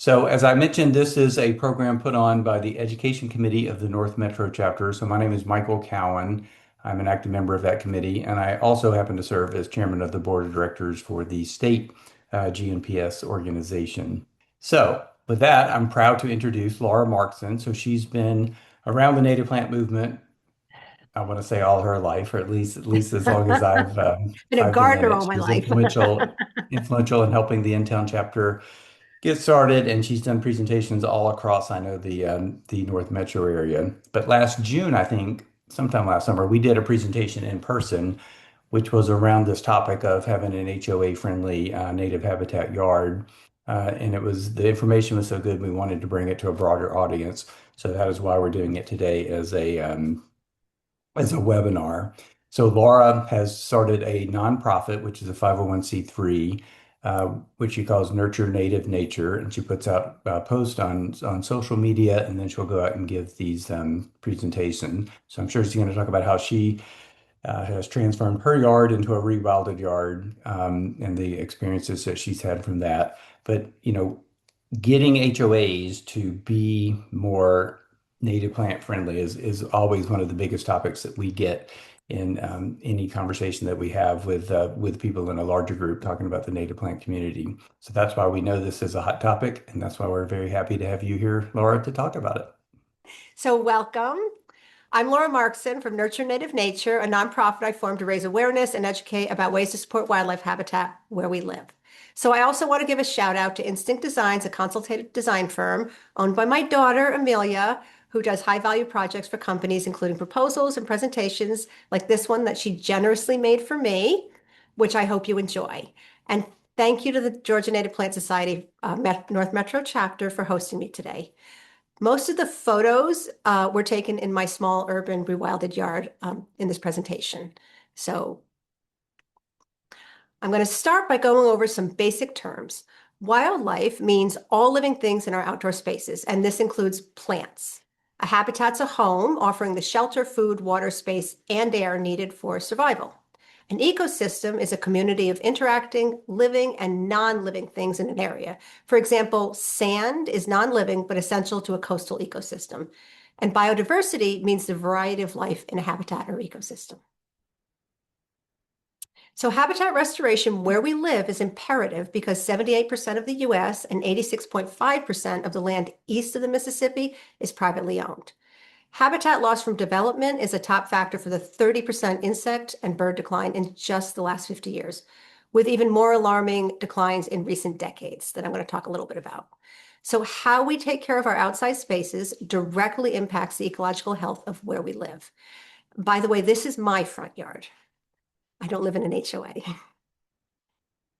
So, as I mentioned, this is a program put on by the Education Committee of the North Metro chapter. So, my name is Michael Cowan. I'm an active member of that committee, and I also happen to serve as chairman of the board of directors for the state GNPS organization. So, with that, I'm proud to introduce Laura Markson. So, she's been around the native plant movement, I want to say all her life, or at least as long as Been a I've been in gardener it. all my She's life. influential in helping the in-town chapter get started, and she's done presentations all across, I know, the North Metro area. But last June, I think, sometime last summer, we did a presentation in person, which was around this topic of having an HOA-friendly native habitat yard. And the information was so good, we wanted to bring it to a broader audience. So that is why we're doing it today as a webinar. So Laura has started a nonprofit, which is a 501c3, which she calls Nurture Native Nature, and she puts out posts on social media, and then she'll go out and give these presentations. So I'm sure she's going to talk about how she has transformed her yard into a rewilded yard, and the experiences that she's had from that. But getting HOAs to be more native plant friendly is always one of the biggest topics that we get in any conversation that we have with people in a larger group talking about the native plant community. So that's why we know this is a hot topic, and that's why we're very happy to have you here, Laura, to talk about it. So welcome. I'm Laura Markson from Nurture Native Nature, a nonprofit I formed to raise awareness and educate about ways to support wildlife habitat where we live. So I also want to give a shout out to Instinct Designs, a consultative design firm owned by my daughter, Amelia, who does high value projects for companies, including proposals and presentations like this one that she generously made for me, which I hope you enjoy. And thank you to the Georgia Native Plant Society North Metro chapter for hosting me today. Most of the photos were taken in my small urban rewilded yard in this presentation. So I'm going to start by going over some basic terms. Wildlife means all living things in our outdoor spaces, and this includes plants. A habitat's a home offering the shelter, food, water, space, and air needed for survival. An ecosystem is a community of interacting, living, and non-living things in an area. For example, sand is non-living but essential to a coastal ecosystem. And biodiversity means the variety of life in a habitat or ecosystem. So habitat restoration where we live is imperative because 78% of the US and 86.5% of the land east of the Mississippi is privately owned. Habitat loss from development is a top factor for the 30% insect and bird decline in just the last 50 years, with even more alarming declines in recent decades that I'm going to talk a little bit about. So how we take care of our outside spaces directly impacts the ecological health of where we live. By the way, this is my front yard. I don't live in an HOA.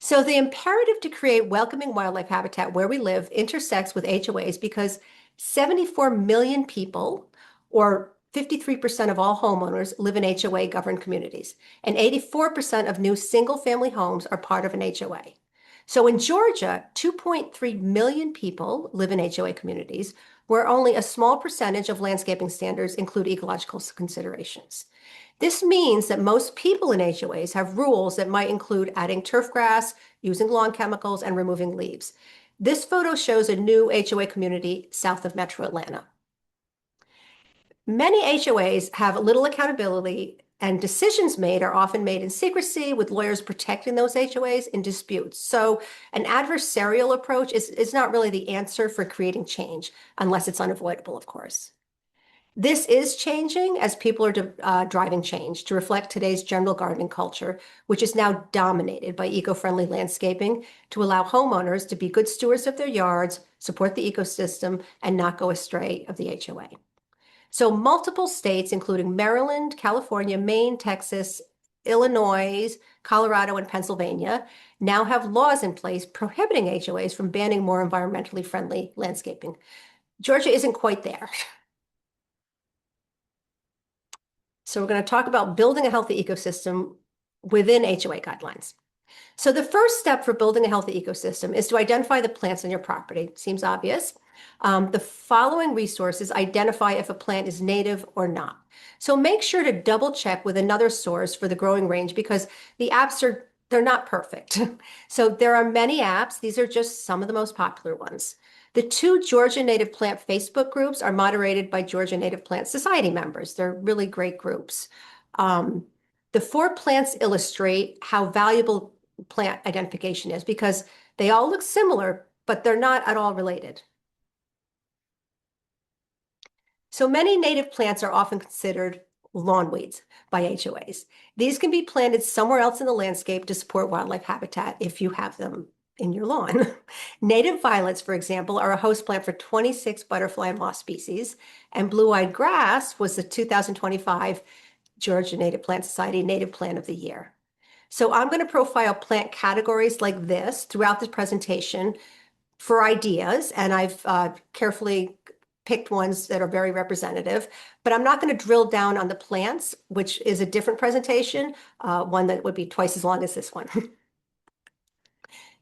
So the imperative to create welcoming wildlife habitat where we live intersects with HOAs because 74 million people, or 53% of all homeowners, live in HOA governed communities, and 84% of new single family homes are part of an HOA. So in Georgia, 2.3 million people live in HOA communities where only a small percentage of landscaping standards include ecological considerations. This means that most people in HOAs have rules that might include adding turf grass, using lawn chemicals, and removing leaves. This photo shows a new HOA community south of Metro Atlanta. Many HOAs have little accountability, and decisions made are often made in secrecy, with lawyers protecting those HOAs in disputes. So an adversarial approach is not really the answer for creating change, unless it's unavoidable, of course. This is changing as people are driving change to reflect today's general gardening culture, which is now dominated by eco-friendly landscaping to allow homeowners to be good stewards of their yards, support the ecosystem, and not go astray of the HOA. So multiple states, including Maryland, California, Maine, Texas, Illinois, Colorado, and Pennsylvania, now have laws in place prohibiting HOAs from banning more environmentally friendly landscaping. Georgia isn't quite there. So we're going to talk about building a healthy ecosystem within HOA guidelines. So the first step for building a healthy ecosystem is to identify the plants on your property. Seems obvious. The following resources identify if a plant is native or not. So make sure to double check with another source for the growing range because the apps they're not perfect. So there are many apps. These are just some of the most popular ones. The two Georgia Native Plant Facebook groups are moderated by Georgia Native Plant Society members. They're really great groups. The 4 plants illustrate how valuable plant identification is because they all look similar, but they're not at all related. So many native plants are often considered lawn weeds by HOAs. These can be planted somewhere else in the landscape to support wildlife habitat if you have them in your lawn. Native violets, for example, are a host plant for 26 butterfly and moth species, and blue-eyed grass was the 2025 Georgia Native Plant Society Native Plant of the Year. So I'm going to profile plant categories like this throughout the presentation for ideas, and I've carefully picked ones that are very representative, but I'm not going to drill down on the plants, which is a different presentation, one that would be twice as long as this one.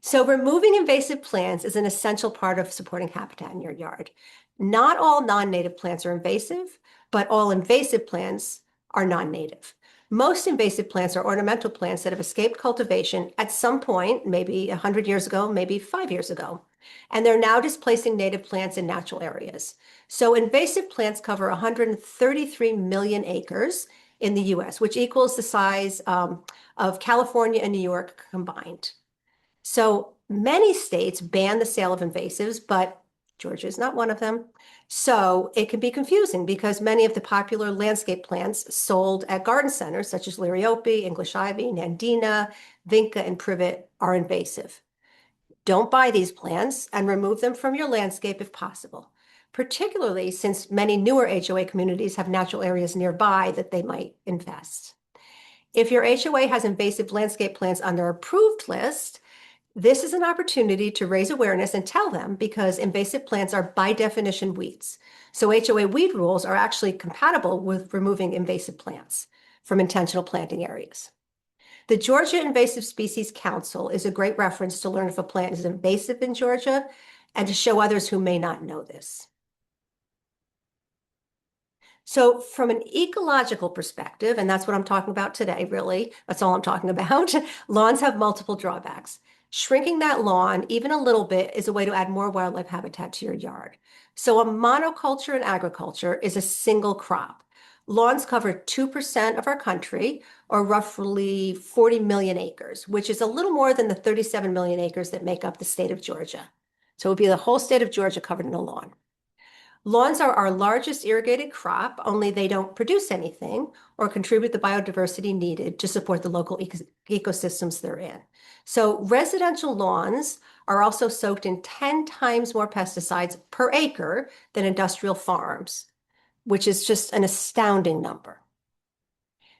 So removing invasive plants is an essential part of supporting habitat in your yard. Not all non-native plants are invasive, but all invasive plants are non-native. Most invasive plants are ornamental plants that have escaped cultivation at some point, maybe 100 years ago, maybe 5 years ago, and they're now displacing native plants in natural areas. So invasive plants cover 133 million acres in the US, which equals the size of California and New York combined. So many states ban the sale of invasives, but Georgia is not one of them. So it can be confusing because many of the popular landscape plants sold at garden centers, such as Liriope, English ivy, Nandina, Vinca, and privet, are invasive. Don't buy these plants and remove them from your landscape if possible, particularly since many newer HOA communities have natural areas nearby that they might invest. If your HOA has invasive landscape plants on their approved list, this is an opportunity to raise awareness and tell them because invasive plants are by definition weeds. So HOA weed rules are actually compatible with removing invasive plants from intentional planting areas. The Georgia Invasive Species Council is a great reference to learn if a plant is invasive in Georgia and to show others who may not know this. So from an ecological perspective, and that's what I'm talking about today, really, that's all I'm talking about, lawns have multiple drawbacks. Shrinking that lawn, even a little bit, is a way to add more wildlife habitat to your yard. So a monoculture in agriculture is a single crop. Lawns cover 2% of our country, or roughly 40 million acres, which is a little more than the 37 million acres that make up the state of Georgia. So it would be the whole state of Georgia covered in a lawn. Lawns are our largest irrigated crop, only they don't produce anything or contribute the biodiversity needed to support the local ecosystems they're in. So residential lawns are also soaked in 10 times more pesticides per acre than industrial farms, which is just an astounding number.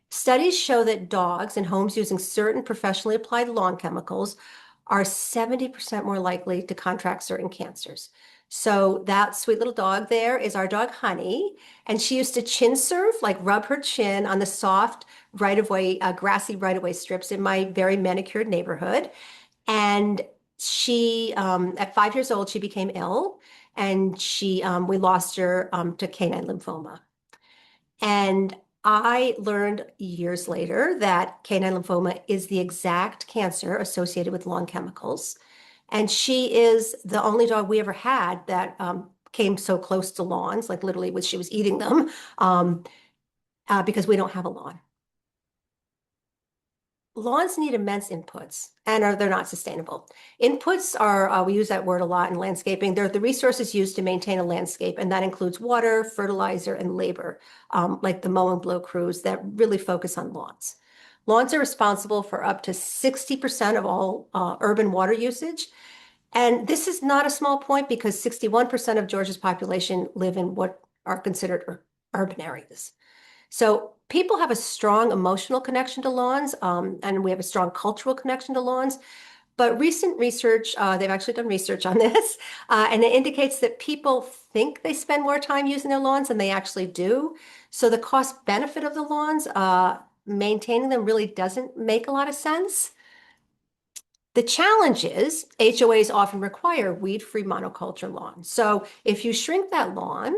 Studies show that dogs in homes using certain professionally applied lawn chemicals are 70% more likely to contract certain cancers. So that sweet little dog there is our dog Honey, and she used to chin surf, like rub her chin on the soft right-of-way, grassy right-of-way strips in my very manicured neighborhood. And she, at 5 years old, she became ill, and we lost her to canine lymphoma. And I learned years later that canine lymphoma is the exact cancer associated with lawn chemicals. And she is the only dog we ever had that came so close to lawns, like literally she was eating them, because we don't have a lawn. Lawns need immense inputs and they're not sustainable. Inputs are, we use that word a lot in landscaping. They're the resources used to maintain a landscape, and that includes water, fertilizer, and labor, like the mow and blow crews that really focus on lawns. Lawns are responsible for up to 60% of all urban water usage. And this is not a small point because 61% of Georgia's population live in what are considered urban areas. So people have a strong emotional connection to lawns, and we have a strong cultural connection to lawns. But recent research, they've actually done research on this, and it indicates that people think they spend more time using their lawns than they actually do. So the cost benefit of the lawns, maintaining them really doesn't make a lot of sense. The challenge is HOAs often require weed-free monoculture lawns. So if you shrink that lawn,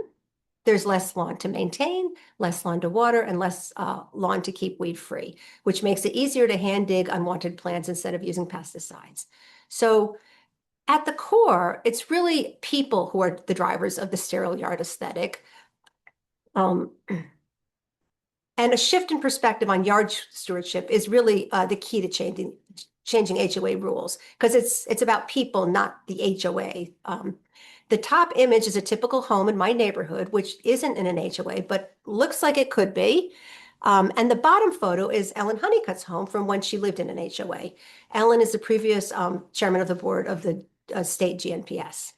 there's less lawn to maintain, less lawn to water, and less lawn to keep weed-free, which makes it easier to hand dig unwanted plants instead of using pesticides. So At the core, it's really people who are the drivers of the sterile yard aesthetic. Um, and a shift in perspective on yard stewardship is really the key to changing HOA rules, because it's about people, not the HOA. The top image is a typical home in my neighborhood, which isn't in an HOA, but looks like it could be. And the bottom photo is Ellen Honeycutt's home from when she lived in an HOA. Ellen is the previous chairman of the board of the state GNPS.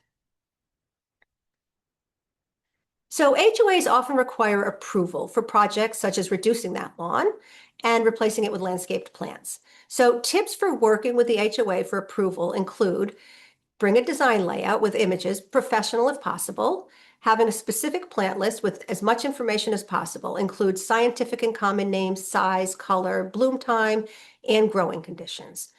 So HOAs often require approval for projects such as reducing that lawn and replacing it with landscaped plants. So tips for working with the HOA for approval include bring a design layout with images, professional if possible, having a specific plant list with as much information as possible, include scientific and common names, size, color, bloom time, and growing conditions.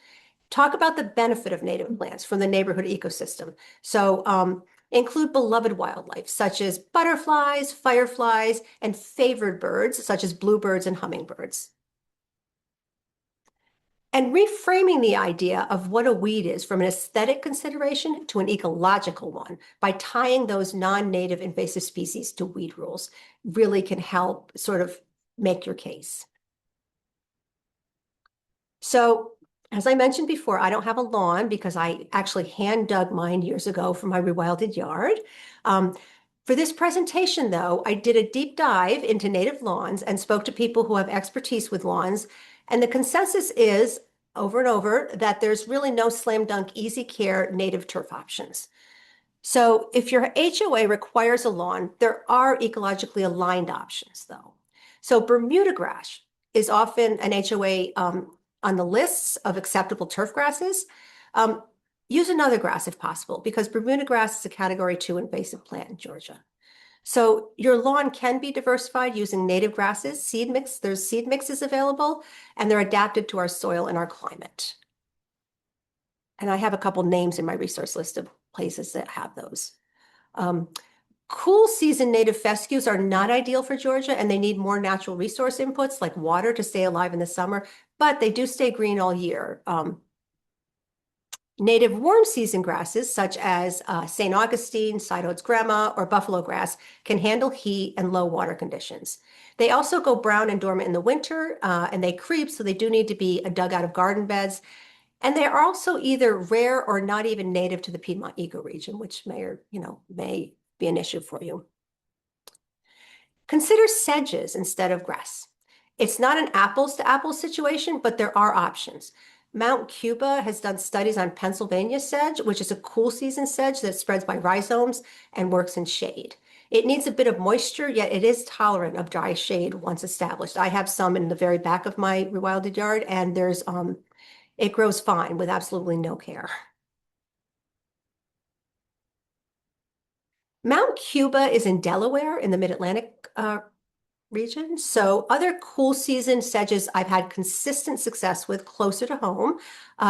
Talk about the benefit of native plants from the neighborhood ecosystem. So include beloved wildlife, such as butterflies, fireflies, and favored birds, such as bluebirds and hummingbirds. And reframing the idea of what a weed is from an aesthetic consideration to an ecological one by tying those non-native invasive species to weed rules really can help sort of make your case. So as I mentioned before, I don't have a lawn because I actually hand dug mine years ago for my rewilded yard. For this presentation, though, I did a deep dive into native lawns and spoke to people who have expertise with lawns. And the consensus is, over and over, that there's really no slam dunk, easy care native turf options. So if your HOA requires a lawn, there are ecologically aligned options, though. So Bermuda grass is often an HOA on the lists of acceptable turf grasses. Use another grass if possible, because Bermuda grass is a Category 2 invasive plant in Georgia. So your lawn can be diversified using native grasses, seed mix. There's seed mixes available, and they're adapted to our soil and our climate. And I have a couple names in my resource list of places that have those. Cool season native fescues are not ideal for Georgia, and they need more natural resource inputs like water to stay alive in the summer, but they do stay green all year. Native warm season grasses such as St. Augustine, Sideoats grama, or buffalo grass can handle heat and low water conditions. They also go brown and dormant in the winter, and they creep, so they do need to be dug out of garden beds. And they are also either rare or not even native to the Piedmont ecoregion, which may be an issue for you. Consider sedges instead of grass. It's not an apples to apples situation, but there are options. Mount Cuba has done studies on Pennsylvania sedge, which is a cool season sedge that spreads by rhizomes and works in shade. It needs a bit of moisture, yet it is tolerant of dry shade once established. I have some in the very back of my rewilded yard, and it grows fine with absolutely no care. Mount Cuba is in Delaware in the Mid-Atlantic region. So other cool season sedges I've had consistent success with closer to home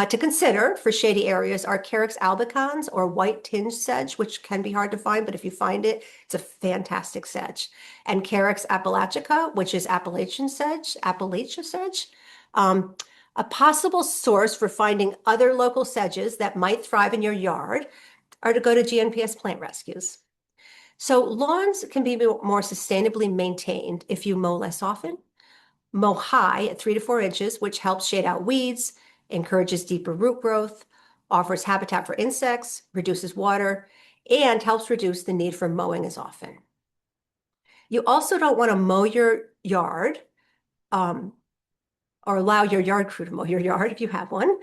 to consider for shady areas are Carex albicans or white tinge sedge, which can be hard to find, but if you find it, it's a fantastic sedge. And Carex appalachica, which is Appalachian sedge, Appalachia sedge. A possible source for finding other local sedges that might thrive in your yard are to go to GNPS plant rescues. So lawns can be more sustainably maintained if you mow less often, mow high at 3 to 4 inches, which helps shade out weeds, encourages deeper root growth, offers habitat for insects, reduces water, and helps reduce the need for mowing as often. You also don't want to mow your yard or allow your yard crew to mow your yard if you have one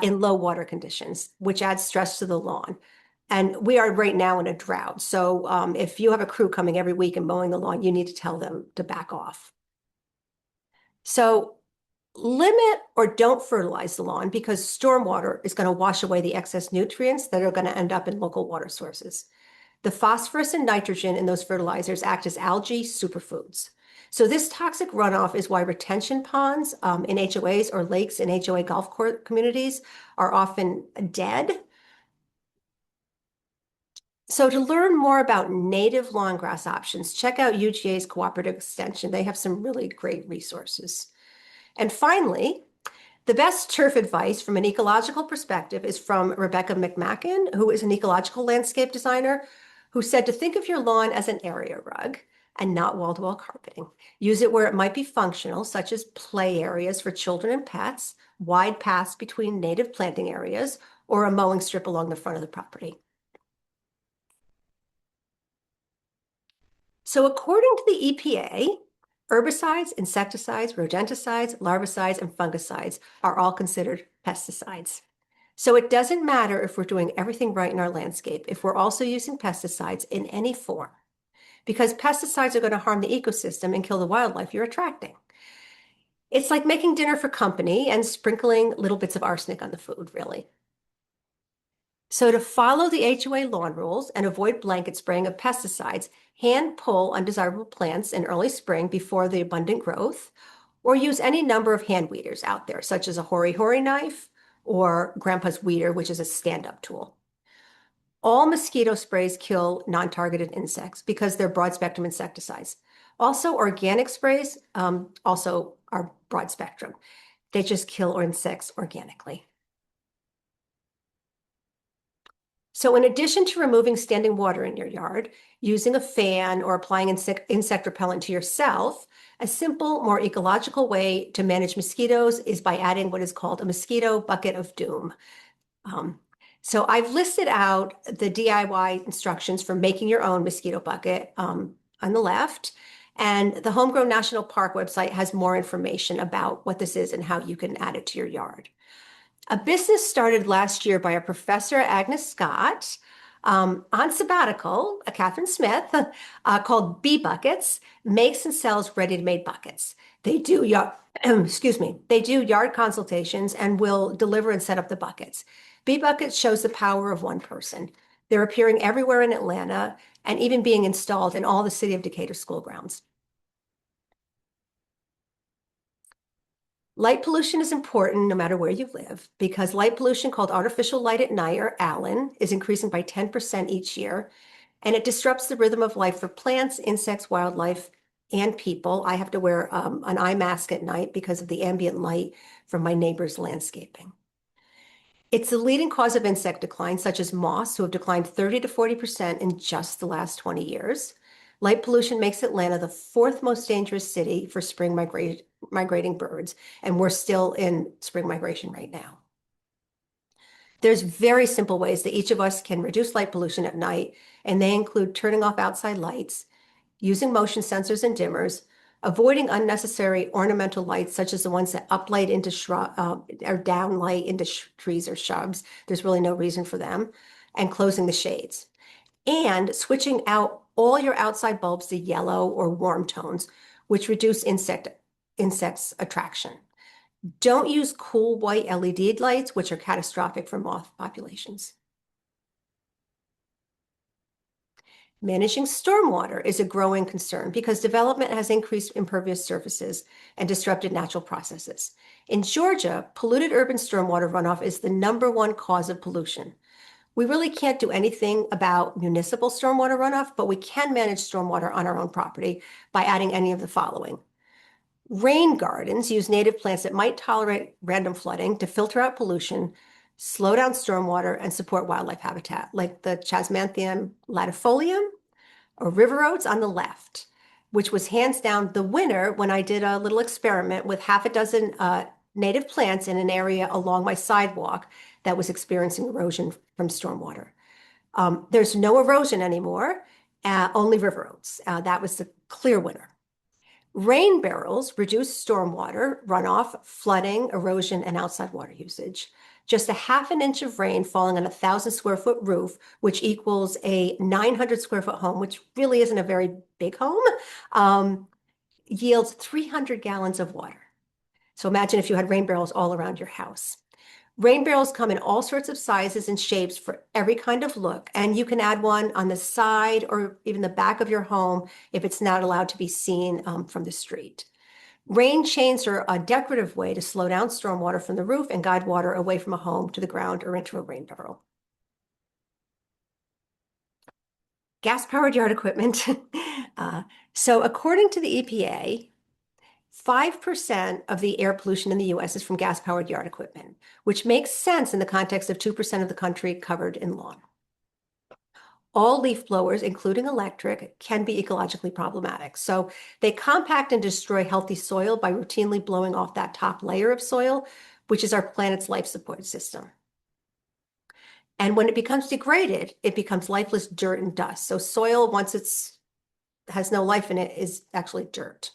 in low water conditions, which adds stress to the lawn. And we are right now in a drought. So if you have a crew coming every week and mowing the lawn, you need to tell them to back off. So limit or don't fertilize the lawn because stormwater is going to wash away the excess nutrients that are going to end up in local water sources. The phosphorus and nitrogen in those fertilizers act as algae superfoods. So this toxic runoff is why retention ponds in HOAs or lakes in HOA golf course communities are often dead. So to learn more about native lawn grass options, check out UGA's Cooperative Extension. They have some really great resources. And finally, The best turf advice from an ecological perspective is from Rebecca McMacken, who is an ecological landscape designer, who said to think of your lawn as an area rug and not wall-to-wall carpeting. Use it where it might be functional, such as play areas for children and pets, wide paths between native planting areas, or a mowing strip along the front of the property. So according to the EPA, herbicides, insecticides, rodenticides, larvicides, and fungicides are all considered pesticides. So it doesn't matter if we're doing everything right in our landscape, if we're also using pesticides in any form, because pesticides are going to harm the ecosystem and kill the wildlife you're attracting. It's like making dinner for company and sprinkling little bits of arsenic on the food, really. So to follow the HOA lawn rules and avoid blanket spraying of pesticides, hand pull undesirable plants in early spring before the abundant growth, or use any number of hand weeders out there, such as a hori-hori knife or Grandpa's weeder, which is a stand-up tool. All mosquito sprays kill non-targeted insects because they're broad-spectrum insecticides. Also, organic sprays also are broad spectrum. They just kill insects organically. So in addition to removing standing water in your yard, using a fan or applying insect repellent to yourself, a simple, more ecological way to manage mosquitoes is by adding what is called a mosquito bucket of doom. So I've listed out the DIY instructions for making your own mosquito bucket on the left, and the Homegrown National Park website has more information about what this is and how you can add it to your yard. A business started last year by a professor, Agnes Scott, on sabbatical, Catherine Smith, called Bee Buckets, makes and sells ready-to-made buckets. They do yard, excuse me, they do yard consultations and will deliver and set up the buckets. Bee Buckets shows the power of one person. They're appearing everywhere in Atlanta and even being installed in all the City of Decatur school grounds. Light pollution is important no matter where you live because light pollution called artificial light at night, or ALAN, is increasing by 10% each year, and it disrupts the rhythm of life for plants, insects, wildlife, and people. I have to wear an eye mask at night because of the ambient light from my neighbor's landscaping. It's the leading cause of insect decline, such as moths, who have declined 30 to 40% in just the last 20 years. Light pollution makes Atlanta the fourth most dangerous city for spring migrating birds, and we're still in spring migration right now. There's very simple ways that each of us can reduce light pollution at night, and they include turning off outside lights, using motion sensors and dimmers, avoiding unnecessary ornamental lights, such as the ones that uplight into or downlight into trees or shrubs. There's really no reason for them, and closing the shades. And switching out all your outside bulbs to yellow or warm tones, which reduce insects' attraction. Don't use cool white LED lights, which are catastrophic for moth populations. Managing stormwater is a growing concern because development has increased impervious surfaces and disrupted natural processes. In Georgia, polluted urban stormwater runoff is the #1 cause of pollution. We really can't do anything about municipal stormwater runoff, but we can manage stormwater on our own property by adding any of the following. Rain gardens use native plants that might tolerate random flooding to filter out pollution, slow down stormwater, and support wildlife habitat, like the Chasmanthium latifolium or river oats on the left, which was hands down the winner when I did a little experiment with half a dozen native plants in an area along my sidewalk that was experiencing erosion from stormwater. There's no erosion anymore, only river oats. That was the clear winner. Rain barrels reduce stormwater runoff, flooding, erosion, and outside water usage. Just a ½ an inch of rain falling on a 1,000-square-foot roof, which equals a 900-square-foot home, which really isn't a very big home, yields 300 gallons of water. So imagine if you had rain barrels all around your house. Rain barrels come in all sorts of sizes and shapes for every kind of look, and you can add one on the side or even the back of your home if it's not allowed to be seen from the street. Rain chains are a decorative way to slow down stormwater from the roof and guide water away from a home to the ground or into a rain barrel. Gas-powered yard equipment. So according to the EPA, 5% of the air pollution in the US is from gas-powered yard equipment, which makes sense in the context of 2% of the country covered in lawn. All leaf blowers, including electric, can be ecologically problematic. So they compact and destroy healthy soil by routinely blowing off that top layer of soil, which is our planet's life support system. And when it becomes degraded, it becomes lifeless dirt and dust. So soil, once it's has no life in it, is actually dirt.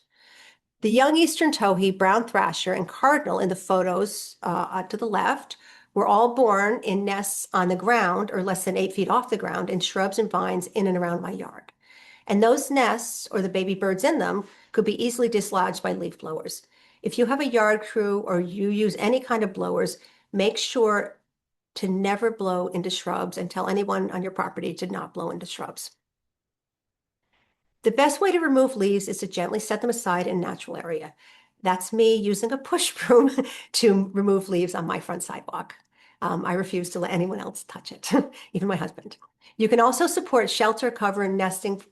The young eastern towhee, brown thrasher, and cardinal in the photos to the left were all born in nests on the ground or less than 8 feet off the ground in shrubs and vines in and around my yard. And those nests or the baby birds in them could be easily dislodged by leaf blowers. If you have a yard crew or you use any kind of blowers, make sure to never blow into shrubs and tell anyone on your property to not blow into shrubs. The best way to remove leaves is to gently set them aside in a natural area. That's me using a push broom to remove leaves on my front sidewalk. I refuse to let anyone else touch it, even my husband. You can also support shelter, cover, and nesting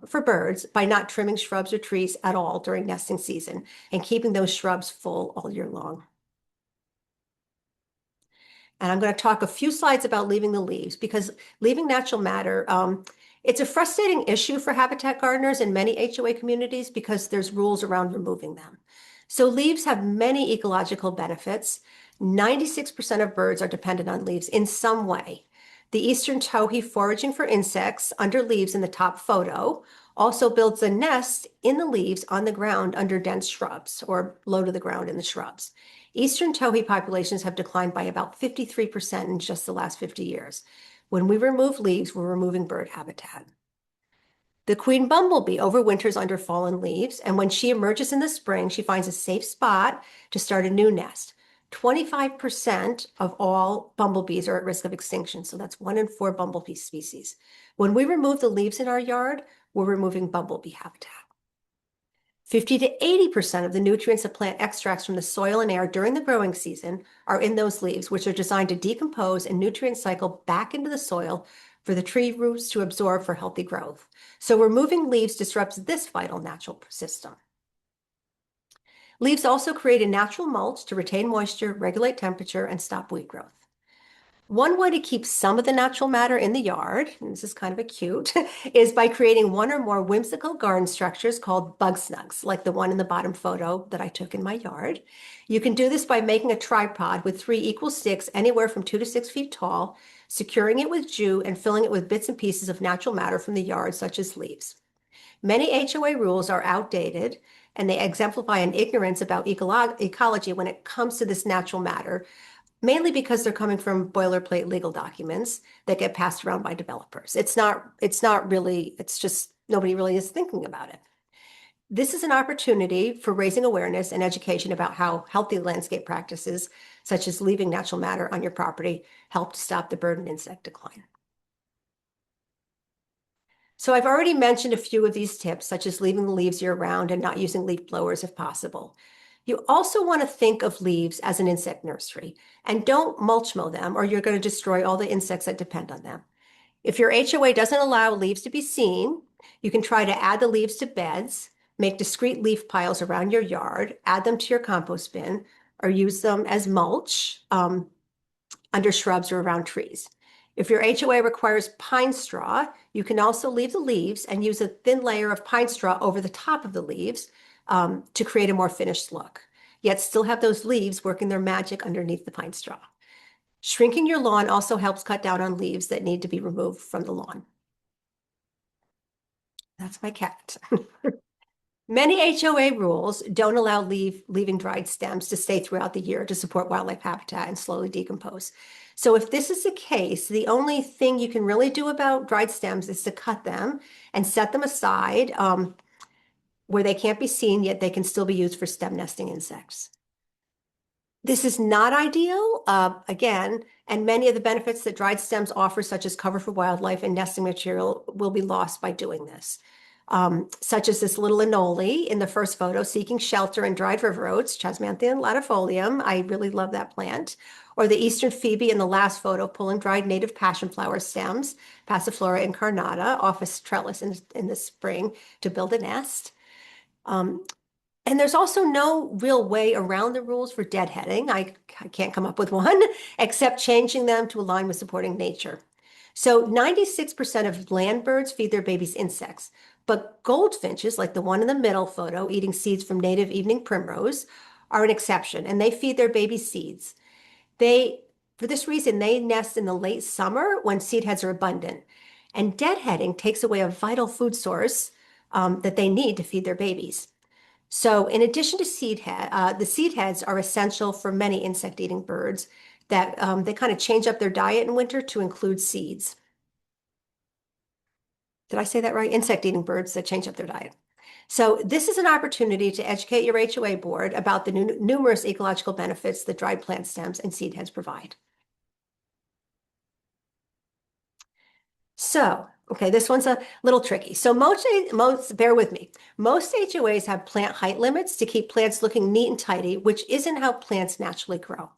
for birds by not trimming shrubs or trees at all during nesting season and keeping those shrubs full all year long. And I'm going to talk a few slides about leaving the leaves because leaving natural matter, it's a frustrating issue for habitat gardeners in many HOA communities because there's rules around removing them. So leaves have many ecological benefits. 96% of birds are dependent on leaves in some way. The eastern towhee foraging for insects under leaves in the top photo also builds a nest in the leaves on the ground under dense shrubs or low to the ground in the shrubs. Eastern towhee populations have declined by about 53% in just the last 50 years. When we remove leaves, we're removing bird habitat. The queen bumblebee overwinters under fallen leaves, and when she emerges in the spring, she finds a safe spot to start a new nest. 25% of all bumblebees are at risk of extinction, so that's 1 in 4 bumblebee species. When we remove the leaves in our yard, we're removing bumblebee habitat. 50 to 80% of the nutrients that plant extracts from the soil and air during the growing season are in those leaves, which are designed to decompose and nutrient cycle back into the soil for the tree roots to absorb for healthy growth. So removing leaves disrupts this vital natural system. Leaves also create a natural mulch to retain moisture, regulate temperature, and stop weed growth. One way to keep some of the natural matter in the yard, and this is kind of a cute, is by creating 1 or more whimsical garden structures called bug snugs, like the one in the bottom photo that I took in my yard. You can do this by making a tripod with 3 equal sticks anywhere from 2 to 6 feet tall, securing it with jute and filling it with bits and pieces of natural matter from the yard, such as leaves. Many HOA rules are outdated, and they exemplify an ignorance about ecology when it comes to this natural matter, mainly because they're coming from boilerplate legal documents that get passed around by developers. It's just nobody really is thinking about it. This is an opportunity for raising awareness and education about how healthy landscape practices, such as leaving natural matter on your property, help to stop the bird and insect decline. So I've already mentioned a few of these tips, such as leaving the leaves year-round and not using leaf blowers if possible. You also want to think of leaves as an insect nursery, and don't mulch mow them or you're going to destroy all the insects that depend on them. If your HOA doesn't allow leaves to be seen, you can try to add the leaves to beds, make discrete leaf piles around your yard, add them to your compost bin, or use them as mulch under shrubs or around trees. If your HOA requires pine straw, you can also leave the leaves and use a thin layer of pine straw over the top of the leaves to create a more finished look, yet still have those leaves working their magic underneath the pine straw. Shrinking your lawn also helps cut down on leaves that need to be removed from the lawn. That's my cat. Many HOA rules don't allow leaving dried stems to stay throughout the year to support wildlife habitat and slowly decompose. So if this is the case, the only thing you can really do about dried stems is to cut them and set them aside where they can't be seen, yet they can still be used for stem nesting insects. This is not ideal, again, and many of the benefits that dried stems offer, such as cover for wildlife and nesting material, will be lost by doing this. Such as this little anole in the first photo, seeking shelter in dried river oats, Chasmanthium latifolium. I really love that plant. Or the eastern phoebe in the last photo, pulling dried native passion flower stems, Passiflora incarnata, off a trellis in the spring to build a nest. And there's also no real way around the rules for deadheading. I can't come up with one, except changing them to align with supporting nature. So 96% of land birds feed their babies insects, but goldfinches, like the one in the middle photo, eating seeds from native evening primrose, are an exception, and they feed their babies seeds. For this reason, they nest in the late summer when seed heads are abundant. And deadheading takes away a vital food source that they need to feed their babies. So in addition to the seed heads are essential for many insect-eating birds that they kind of change up their diet in winter to include seeds. Did I say that right? Insect-eating birds that change up their diet. So this is an opportunity to educate your HOA board about the numerous ecological benefits that dried plant stems and seed heads provide. So, okay, this one's a little tricky. So bear with me. Most HOAs have plant height limits to keep plants looking neat and tidy, which isn't how plants naturally grow.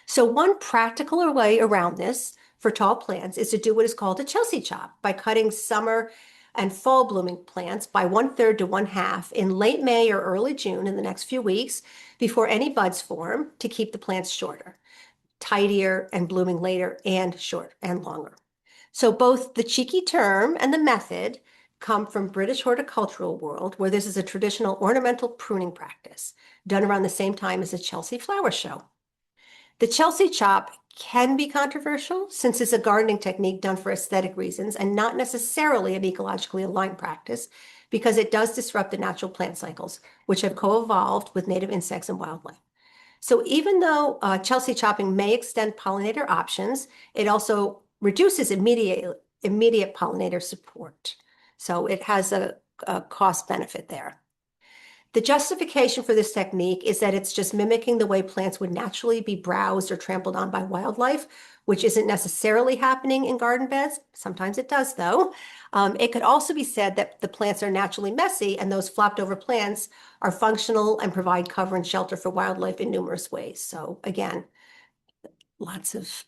So one practical way around this for tall plants is to do what is called a Chelsea chop by cutting summer and fall blooming plants by 1/3 to 1/2 in late May or early June in the next few weeks before any buds form to keep the plants shorter, tidier, and blooming later and short and longer. So both the cheeky term and the method come from British horticultural world, where this is a traditional ornamental pruning practice done around the same time as the Chelsea flower show. The Chelsea chop can be controversial since it's a gardening technique done for aesthetic reasons and not necessarily an ecologically aligned practice because it does disrupt the natural plant cycles, which have co-evolved with native insects and wildlife. So even though Chelsea chopping may extend pollinator options, it also reduces immediate pollinator support. So it has a cost benefit there. The justification for this technique is that it's just mimicking the way plants would naturally be browsed or trampled on by wildlife, which isn't necessarily happening in garden beds. Sometimes it does, though. It could also be said that the plants are naturally messy, and those flopped over plants are functional and provide cover and shelter for wildlife in numerous ways. So again, lots of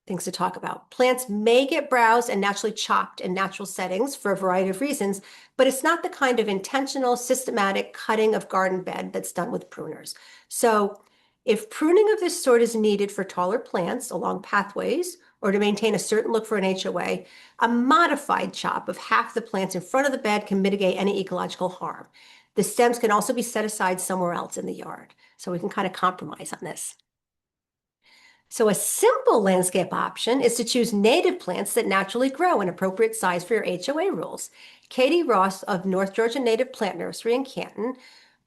things to talk about. Plants may get browsed and naturally chopped in natural settings for a variety of reasons, but it's not the kind of intentional, systematic cutting of garden bed that's done with pruners. So if pruning of this sort is needed for taller plants along pathways or to maintain a certain look for an HOA, a modified chop of half the plants in front of the bed can mitigate any ecological harm. The stems can also be set aside somewhere else in the yard. So we can kind of compromise on this. So a simple landscape option is to choose native plants that naturally grow in appropriate size for your HOA rules. Katie Ross of North Georgia Native Plant Nursery in Canton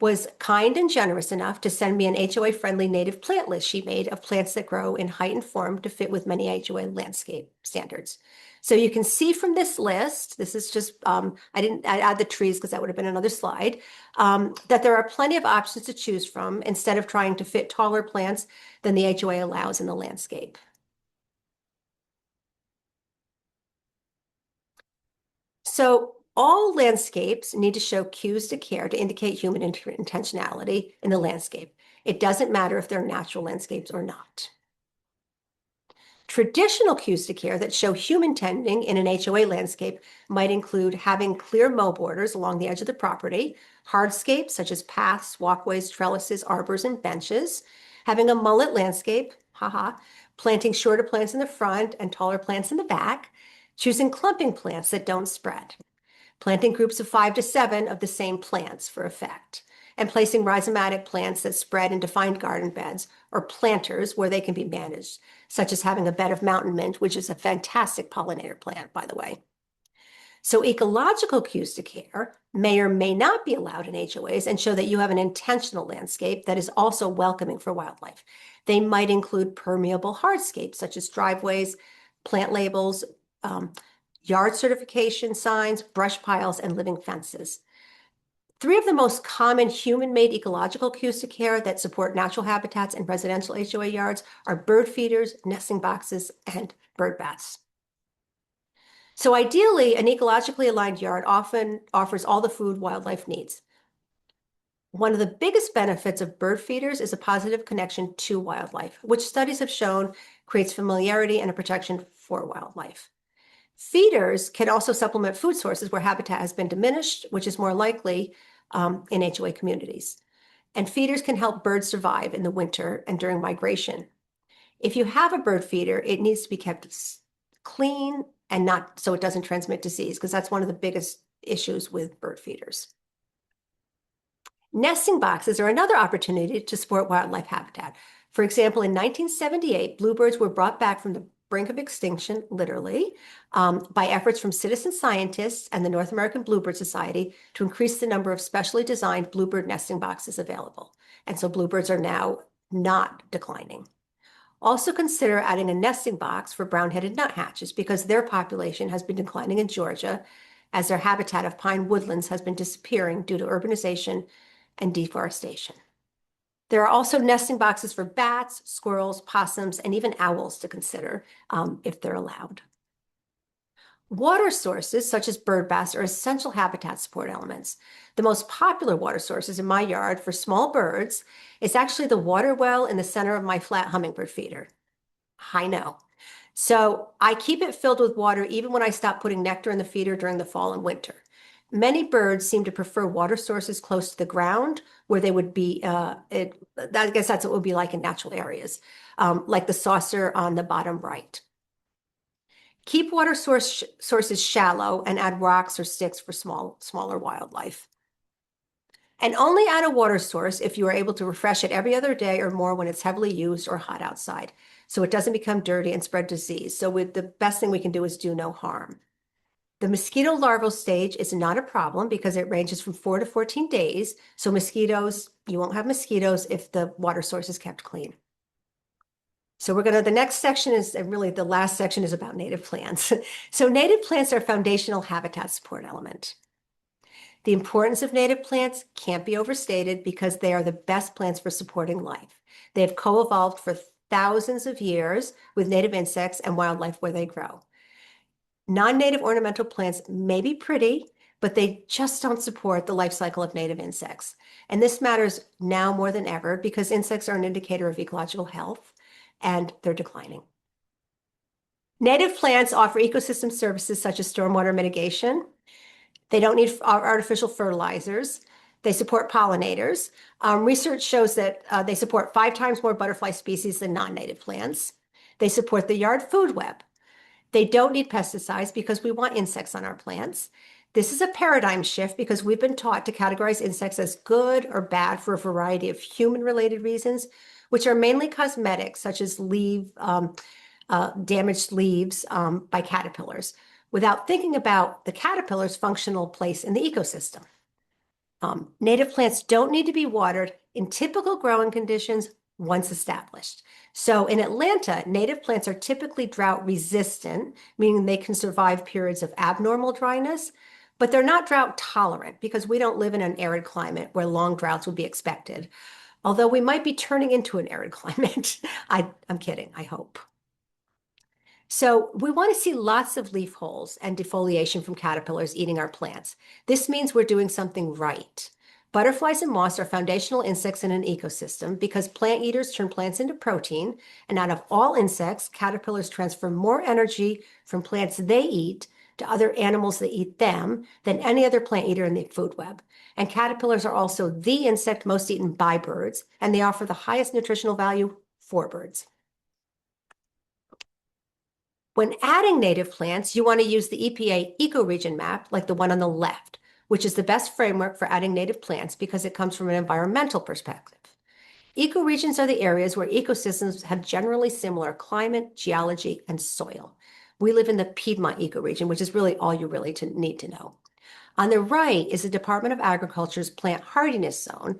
was kind and generous enough to send me an HOA-friendly native plant list she made of plants that grow in height and form to fit with many HOA landscape standards. So you can see from this list, this is just, I didn't add the trees because that would have been another slide, that there are plenty of options to choose from instead of trying to fit taller plants than the HOA allows in the landscape. So all landscapes need to show cues to care to indicate human intentionality in the landscape. It doesn't matter if they're natural landscapes or not. Traditional cues to care that show human tending in an HOA landscape might include having clear mow borders along the edge of the property, hardscapes such as paths, walkways, trellises, arbors, and benches, having a mullet landscape, planting shorter plants in the front and taller plants in the back, choosing clumping plants that don't spread, planting groups of 5 to 7 of the same plants for effect, and placing rhizomatic plants that spread in defined garden beds or planters where they can be managed, such as having a bed of mountain mint, which is a fantastic pollinator plant, by the way. So ecological cues to care may or may not be allowed in HOAs and show that you have an intentional landscape that is also welcoming for wildlife. They might include permeable hardscapes, such as driveways, plant labels, yard certification signs, brush piles, and living fences. 3 of the most common human-made ecological cues to care that support natural habitats and residential HOA yards are bird feeders, nesting boxes, and bird baths. So ideally, an ecologically aligned yard often offers all the food wildlife needs. One of the biggest benefits of bird feeders is a positive connection to wildlife, which studies have shown creates familiarity and a protection for wildlife. Feeders can also supplement food sources where habitat has been diminished, which is more likely in HOA communities. And feeders can help birds survive in the winter and during migration. If you have a bird feeder, it needs to be kept clean and not so it doesn't transmit disease, because that's one of the biggest issues with bird feeders. Nesting boxes are another opportunity to support wildlife habitat. For example, in 1978, bluebirds were brought back from the brink of extinction, literally, by efforts from citizen scientists and the North American Bluebird Society to increase the number of specially designed bluebird nesting boxes available. And so bluebirds are now not declining. Also consider adding a nesting box for brown-headed nuthatches because their population has been declining in Georgia as their habitat of pine woodlands has been disappearing due to urbanization and deforestation. There are also nesting boxes for bats, squirrels, possums, and even owls to consider if they're allowed. Water sources such as bird baths are essential habitat support elements. The most popular water sources in my yard for small birds is actually the water well in the center of my flat hummingbird feeder. I know. So I keep it filled with water even when I stop putting nectar in the feeder during the fall and winter. Many birds seem to prefer water sources close to the ground where they would be, I guess that's what it would be like in natural areas, like the saucer on the bottom right. Keep water sources shallow and add rocks or sticks for smaller wildlife. And only add a water source if you are able to refresh it every other day or more when it's heavily used or hot outside, so it doesn't become dirty and spread disease. So the best thing we can do is do no harm. The mosquito larval stage is not a problem because it ranges from 4 to 14 days. So you won't have mosquitoes if the water source is kept clean. So the next section is, and really the last section is about native plants. So native plants are a foundational habitat support element. The importance of native plants can't be overstated because they are the best plants for supporting life. They have co-evolved for thousands of years with native insects and wildlife where they grow. Non-native ornamental plants may be pretty, but they just don't support the life cycle of native insects. And this matters now more than ever because insects are an indicator of ecological health and they're declining. Native plants offer ecosystem services such as stormwater mitigation. They don't need artificial fertilizers. They support pollinators. Research shows that they support 5 times more butterfly species than non-native plants. They support the yard food web. They don't need pesticides because we want insects on our plants. This is a paradigm shift because we've been taught to categorize insects as good or bad for a variety of human-related reasons, which are mainly cosmetic, such as damaged leaves by caterpillars, without thinking about the caterpillar's functional place in the ecosystem. Native plants don't need to be watered in typical growing conditions once established. So in Atlanta, native plants are typically drought resistant, meaning they can survive periods of abnormal dryness, but they're not drought tolerant because we don't live in an arid climate where long droughts would be expected. Although we might be turning into an arid climate. I'm kidding, I hope. So we want to see lots of leaf holes and defoliation from caterpillars eating our plants. This means we're doing something right. Butterflies and moths are foundational insects in an ecosystem because plant eaters turn plants into protein, and out of all insects, caterpillars transfer more energy from plants they eat to other animals that eat them than any other plant eater in the food web. And caterpillars are also the insect most eaten by birds, and they offer the highest nutritional value for birds. When adding native plants, you want to use the EPA ecoregion map, like the one on the left, which is the best framework for adding native plants because it comes from an environmental perspective. Ecoregions are the areas where ecosystems have generally similar climate, geology, and soil. We live in the Piedmont ecoregion, which is really all you really need to know. On the right is the Department of Agriculture's plant hardiness zone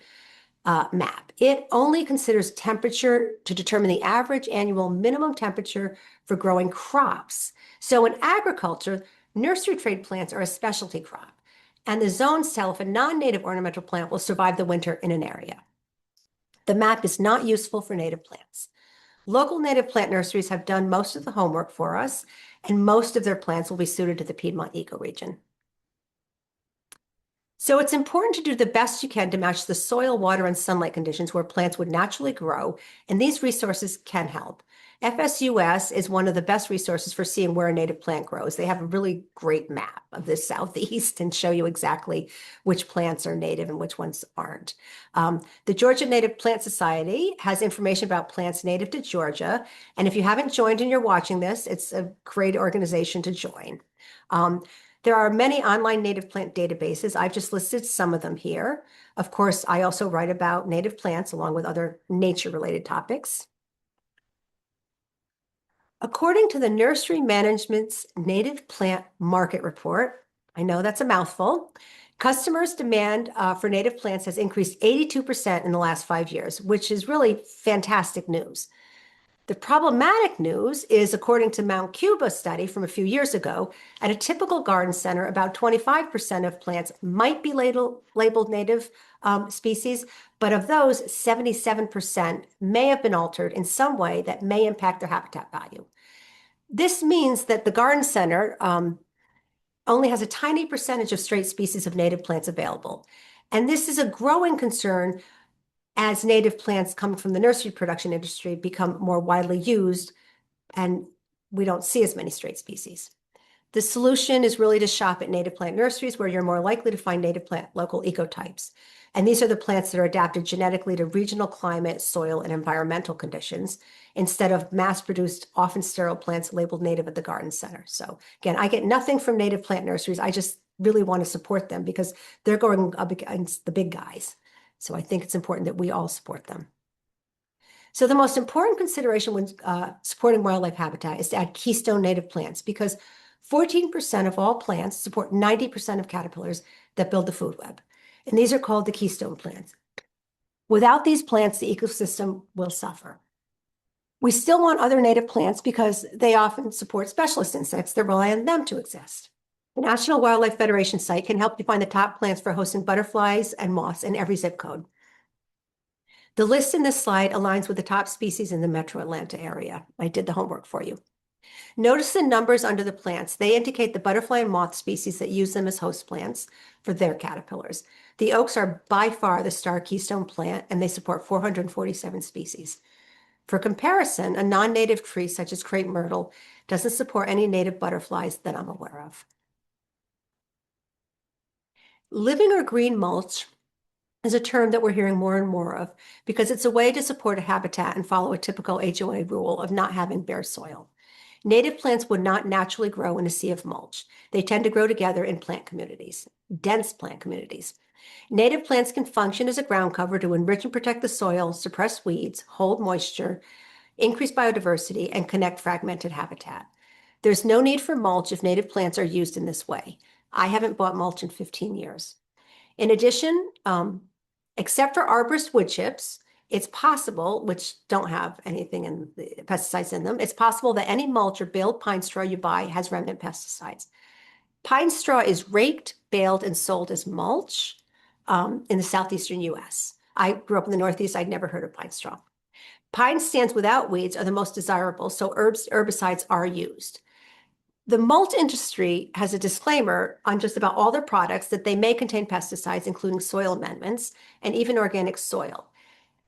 map. It only considers temperature to determine the average annual minimum temperature for growing crops. So in agriculture, nursery trade plants are a specialty crop, and the zones tell if a non-native ornamental plant will survive the winter in an area. The map is not useful for native plants. Local native plant nurseries have done most of the homework for us, and most of their plants will be suited to the Piedmont ecoregion. So it's important to do the best you can to match the soil, water, and sunlight conditions where plants would naturally grow, and these resources can help. FSUS is one of the best resources for seeing where a native plant grows. They have a really great map of the Southeast and show you exactly which plants are native and which ones aren't. The Georgia Native Plant Society has information about plants native to Georgia. And if you haven't joined and you're watching this, it's a great organization to join. There are many online native plant databases. I've just listed some of them here. Of course, I also write about native plants along with other nature-related topics. According to the Nursery Management's Native Plant Market Report, I know that's a mouthful, customers' demand for native plants has increased 82% in the last 5 years, which is really fantastic news. The problematic news is, according to Mount Cuba study from a few years ago, at a typical garden center, about 25% of plants might be labeled native species, but of those, 77% may have been altered in some way that may impact their habitat value. This means that the garden center only has a tiny percentage of straight species of native plants available. And this is a growing concern as native plants coming from the nursery production industry become more widely used, and we don't see as many straight species. The solution is really to shop at native plant nurseries where you're more likely to find native plant local ecotypes. And these are the plants that are adapted genetically to regional climate, soil, and environmental conditions, instead of mass-produced, often sterile plants labeled native at the garden center. So again, I get nothing from native plant nurseries. I just really want to support them because they're going up against the big guys. So I think it's important that we all support them. So the most important consideration when supporting wildlife habitat is to add keystone native plants, because 14% of all plants support 90% of caterpillars that build the food web. And these are called the keystone plants. Without these plants, the ecosystem will suffer. We still want other native plants because they often support specialist insects that rely on them to exist. The National Wildlife Federation site can help you find the top plants for hosting butterflies and moths in every zip code. The list in this slide aligns with the top species in the Metro Atlanta area. I did the homework for you. Notice the numbers under the plants. They indicate the butterfly and moth species that use them as host plants for their caterpillars. The oaks are by far the star keystone plant, and they support 447 species. For comparison, a non-native tree such as crepe myrtle doesn't support any native butterflies that I'm aware of. Living or green mulch is a term that we're hearing more and more of because it's a way to support a habitat and follow a typical HOA rule of not having bare soil. Native plants would not naturally grow in a sea of mulch. They tend to grow together in plant communities, dense plant communities. Native plants can function as a ground cover to enrich and protect the soil, suppress weeds, hold moisture, increase biodiversity, and connect fragmented habitat. There's no need for mulch if native plants are used in this way. I haven't bought mulch in 15 years. In addition, except for arborist wood chips, it's possible, which don't have anything in the pesticides in them, it's possible that any mulch or baled pine straw you buy has remnant pesticides. Pine straw is raked, baled, and sold as mulch in the southeastern US. I grew up in the Northeast. I'd never heard of pine straw. Pine stands without weeds are the most desirable, so herbicides are used. The mulch industry has a disclaimer on just about all their products that they may contain pesticides, including soil amendments and even organic soil.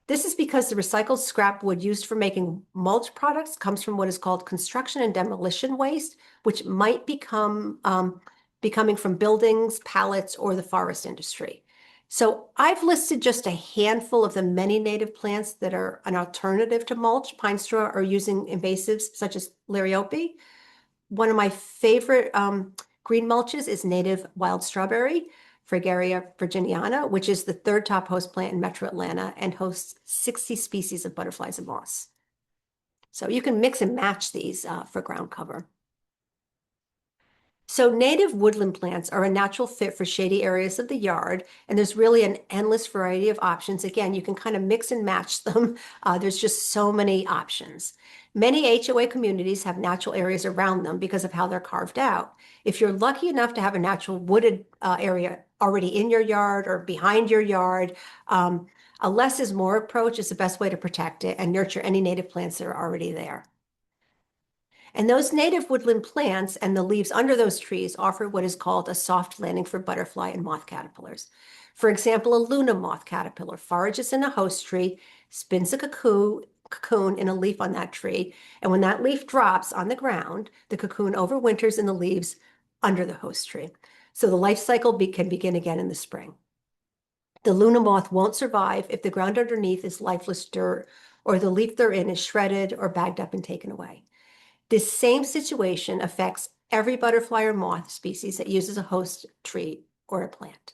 This is because the recycled scrap wood used for making mulch products comes from what is called construction and demolition waste, which might be coming from buildings, pallets, or the forest industry. So I've listed just a handful of the many native plants that are an alternative to mulch, pine straw, or using invasives such as liriope. One of my favorite green mulches is native wild strawberry, Fragaria virginiana, which is the third top host plant in Metro Atlanta and hosts 60 species of butterflies and moths. So you can mix and match these for ground cover. So native woodland plants are a natural fit for shady areas of the yard, and there's really an endless variety of options. Again, you can kind of mix and match them. There's just so many options. Many HOA communities have natural areas around them because of how they're carved out. If you're lucky enough to have a natural wooded area already in your yard or behind your yard, a less is more approach is the best way to protect it and nurture any native plants that are already there. And those native woodland plants and the leaves under those trees offer what is called a soft landing for butterfly and moth caterpillars. For example, a Luna moth caterpillar forages in a host tree, spins a cocoon in a leaf on that tree. And when that leaf drops on the ground, the cocoon overwinters in the leaves under the host tree. So the life cycle can begin again in the spring. The Luna moth won't survive if the ground underneath is lifeless dirt or the leaf they're in is shredded or bagged up and taken away. This same situation affects every butterfly or moth species that uses a host tree or a plant.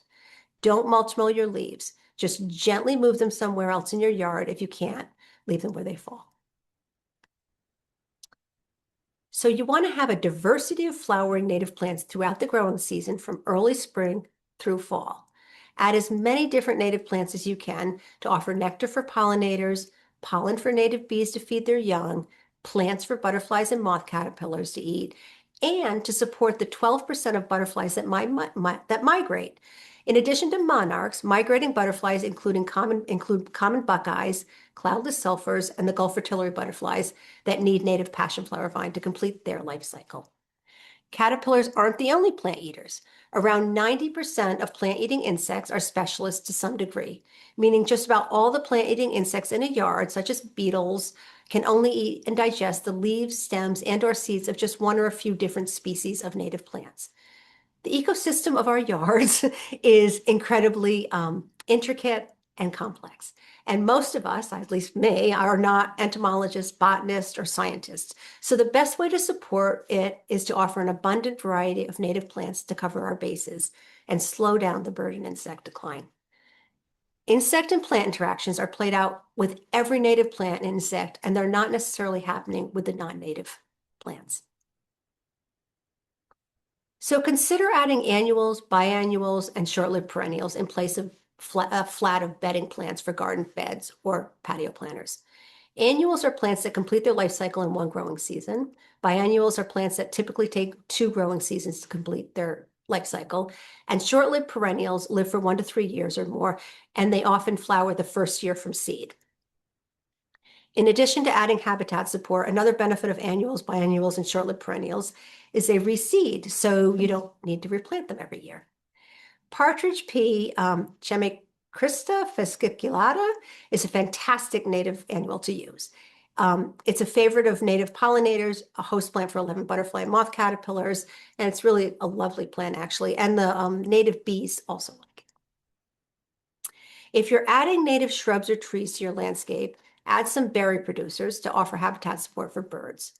Don't mulch mow your leaves. Just gently move them somewhere else in your yard. If you can't, leave them where they fall. So you want to have a diversity of flowering native plants throughout the growing season from early spring through fall. Add as many different native plants as you can to offer nectar for pollinators, pollen for native bees to feed their young, plants for butterflies and moth caterpillars to eat, and to support the 12% of butterflies that migrate. In addition to monarchs, migrating butterflies include common buckeyes, cloudless sulfurs, and the Gulf fritillary butterflies that need native passionflower vine to complete their life cycle. Caterpillars aren't the only plant eaters. Around 90% of plant-eating insects are specialists to some degree, meaning just about all the plant-eating insects in a yard, such as beetles, can only eat and digest the leaves, stems, and/or seeds of just one or a few different species of native plants. The ecosystem of our yards is incredibly intricate and complex. And most of us, at least me, are not entomologists, botanists, or scientists. So the best way to support it is to offer an abundant variety of native plants to cover our bases and slow down the bird and insect decline. Insect and plant interactions are played out with every native plant and insect, and they're not necessarily happening with the non-native plants. So consider adding annuals, biannuals, and short-lived perennials in place of a flat of bedding plants for garden beds or patio planters. Annuals are plants that complete their life cycle in one growing season. Biannuals are plants that typically take 2 growing seasons to complete their life cycle. And short-lived perennials live for 1 to 3 years or more, and they often flower the first year from seed. In addition to adding habitat support, another benefit of annuals, biannuals, and short-lived perennials is they reseed, so you don't need to replant them every year. Partridge pea, Chamaecrista fasciculata, is a fantastic native annual to use. It's a favorite of native pollinators, a host plant for 11 butterfly and moth caterpillars, and it's really a lovely plant, actually, and the native bees also like it. If you're adding native shrubs or trees to your landscape, add some berry producers to offer habitat support for birds.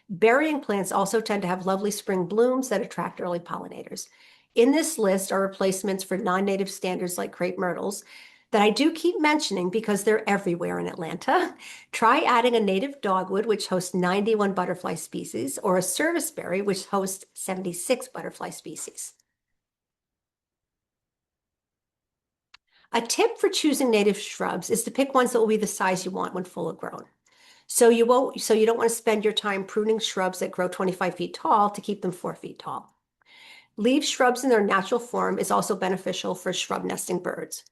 Berrying plants also tend to have lovely spring blooms that attract early pollinators. In this list are replacements for non-native standards like crepe myrtles that I do keep mentioning because they're everywhere in Atlanta. Try adding a native dogwood, which hosts 91 butterfly species, or a serviceberry, which hosts 76 butterfly species. A tip for choosing native shrubs is to pick ones that will be the size you want when full grown. So you don't want to spend your time pruning shrubs that grow 25 feet tall to keep them 4 feet tall. Leave shrubs in their natural form is also beneficial for shrub nesting birds.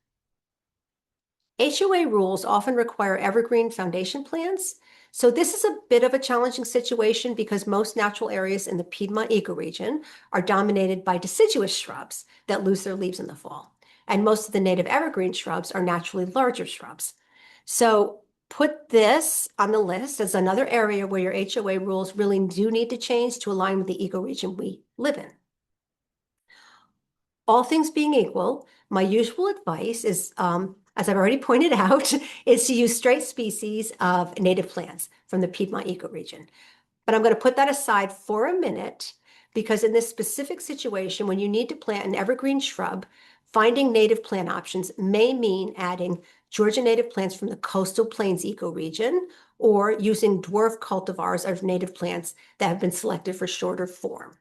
HOA rules often require evergreen foundation plants. So this is a bit of a challenging situation because most natural areas in the Piedmont ecoregion are dominated by deciduous shrubs that lose their leaves in the fall. And most of the native evergreen shrubs are naturally larger shrubs. So put this on the list as another area where your HOA rules really do need to change to align with the ecoregion we live in. All things being equal, my usual advice is, as I've already pointed out, is to use straight species of native plants from the Piedmont ecoregion. But I'm going to put that aside for a minute because in this specific situation, when you need to plant an evergreen shrub, finding native plant options may mean adding Georgia native plants from the coastal plains ecoregion or using dwarf cultivars of native plants that have been selected for shorter form.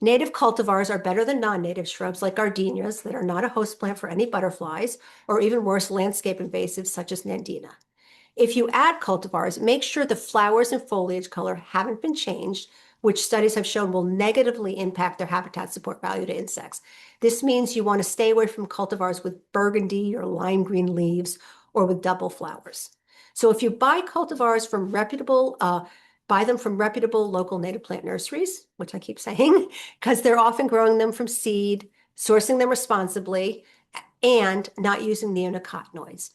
Native cultivars are better than non-native shrubs like gardenias that are not a host plant for any butterflies, or even worse, landscape invasives such as nandina. If you add cultivars, make sure the flowers and foliage color haven't been changed, which studies have shown will negatively impact their habitat support value to insects. This means you want to stay away from cultivars with burgundy or lime green leaves or with double flowers. So if you buy cultivars from buy them from reputable local native plant nurseries, which I keep saying, because they're often growing them from seed, sourcing them responsibly, and not using neonicotinoids.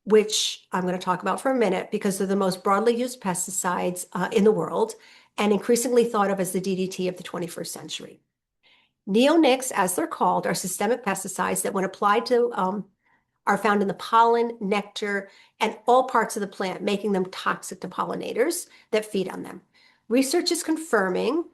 which I'm going to talk about for a minute because they're the most broadly used pesticides in the world and increasingly thought of as the DDT of the 21st century. Neonics, as they're called, are systemic pesticides that when applied to are found in the pollen, nectar, and all parts of the plant, making them toxic to pollinators that feed on them. Research is confirming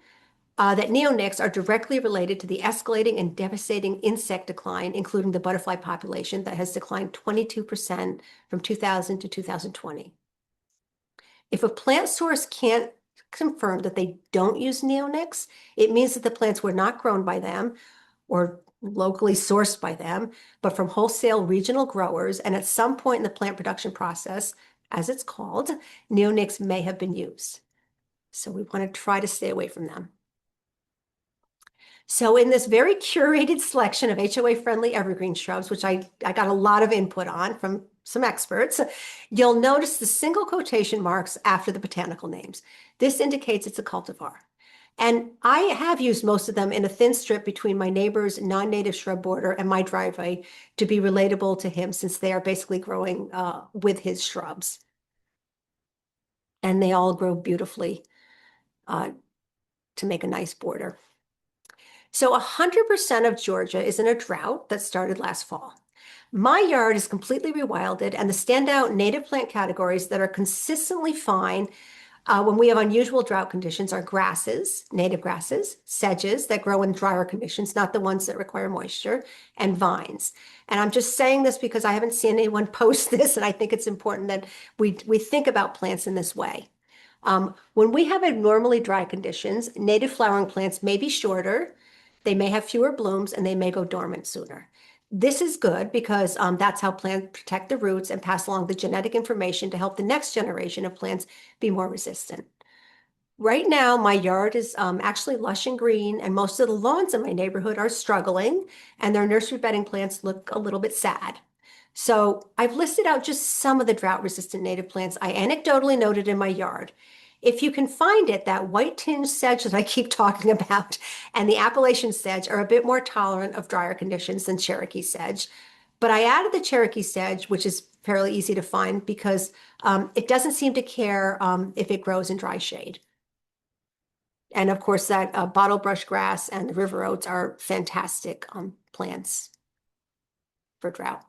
that neonics are directly related to the escalating and devastating insect decline, including the butterfly population that has declined 22% from 2000 to 2020. If a plant source can't confirm that they don't use neonics, it means that the plants were not grown by them or locally sourced by them, but from wholesale regional growers. And at some point in the plant production process, as it's called, neonics may have been used. So we want to try to stay away from them. So in this very curated selection of HOA-friendly evergreen shrubs, which I got a lot of input on from some experts, you'll notice the single quotation marks after the botanical names. This indicates it's a cultivar. And I have used most of them in a thin strip between my neighbor's non-native shrub border and my driveway to be relatable to him, since they are basically growing with his shrubs. And they all grow beautifully to make a nice border. So 100% of Georgia is in a drought that started last fall. My yard is completely rewilded, and the standout native plant categories that are consistently fine when we have unusual drought conditions are grasses, native grasses, sedges that grow in drier conditions, not the ones that require moisture, and vines. And I'm just saying this because I haven't seen anyone post this, and I think it's important that we think about plants in this way. When we have abnormally dry conditions, native flowering plants may be shorter, they may have fewer blooms, and they may go dormant sooner. This is good because that's how plants protect the roots and pass along the genetic information to help the next generation of plants be more resistant. Right now, my yard is actually lush and green, and most of the lawns in my neighborhood are struggling, and their nursery bedding plants look a little bit sad. So I've listed out just some of the drought-resistant native plants I anecdotally noted in my yard. If you can find it, that white tinged sedge that I keep talking about and the Appalachian sedge are a bit more tolerant of drier conditions than Cherokee sedge. But I added the Cherokee sedge, which is fairly easy to find because it doesn't seem to care if it grows in dry shade. And of course, that bottlebrush grass and the river oats are fantastic plants for drought.